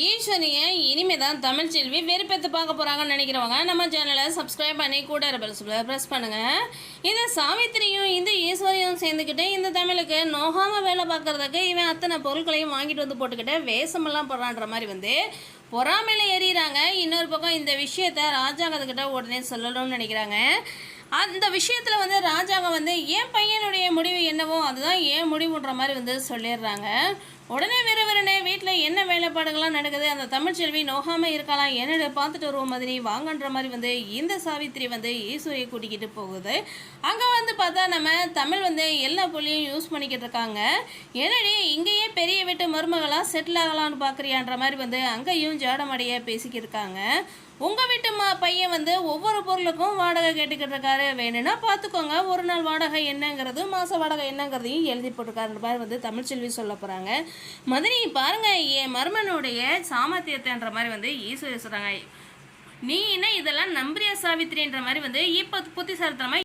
ஈஸ்வரியை இனிமே தான் தமிழ்ச்செல்வி வெறுப்பேற்று பார்க்க போகிறாங்கன்னு நினைக்கிறவங்க நம்ம சேனலை சப்ஸ்கிரைப் பண்ணி கூட ப்ரெஸ் பண்ணுங்கள். இந்த சாவித்திரியும் இந்த ஈஸ்வரியும் சேர்ந்துக்கிட்டு இந்த தமிழுக்கு நோகாமல் வேலை பார்க்குறதுக்கு இவன் அத்தனை பொருட்களையும் வாங்கிட்டு வந்து போட்டுக்கிட்டு வேஷமெல்லாம் போடுறான்ற மாதிரி பொறாமையில் ஏறிறாங்க. இன்னொரு பக்கம் இந்த விஷயத்த ராஜாங்கத்துக்கிட்ட உடனே சொல்லணும்னு நினைக்கிறாங்க. அந்த விஷயத்தில் ராஜாங்க என் பையனுடைய முடிவு என்னவோ அதுதான் ஏன் முடிவுன்ற மாதிரி சொல்லிடுறாங்க. உடனே விறுவிறுனே வீட்டில் என்ன வேலைப்பாடுகள்லாம் நடக்குது, அந்த தமிழ்ச்செல்வி நோகாமல் இருக்கலாம், என்னோட பார்த்துட்டு வருவோம் மாதிரி வாங்கன்ற மாதிரி இந்த சாவித்திரி ஈஸ்வரியை கூட்டிக்கிட்டு போகுது. அங்கே பார்த்தா நம்ம தமிழ் எல்லா பொருளையும் யூஸ் பண்ணிக்கிட்டு இருக்காங்க. என்னடி இங்கேயே பெரிய வீட்டு மருமகளாக செட்டில் ஆகலான்னு பார்க்குறியான்ற மாதிரி அங்கேயும் ஜாடமடைய பேசிக்கிட்டு இருக்காங்க. உங்கள் வீட்டு பையன் ஒவ்வொரு பொருளுக்கும் வாடகை கேட்டுக்கிட்டு இருக்காரு, வேணும்னா பார்த்துக்கோங்க, ஒரு நாள் வாடகை என்னங்கிறது மாத வாடகை என்னங்கிறதையும் எழுதி போட்டிருக்காருன்ற மாதிரி தமிழ்ச்செல்வி சொல்ல போகிறாங்க. மதினி பாருங்கள், என் மருமனுடைய சாமர்த்தியத்தைன்ற மாதிரி ஈஸ்வரி சொல்கிறாங்க. நீ என்ன இதெல்லாம் நம்புறியா சாவித்திரின்ற மாதிரி இப்போ புத்திசாலித்தனமாக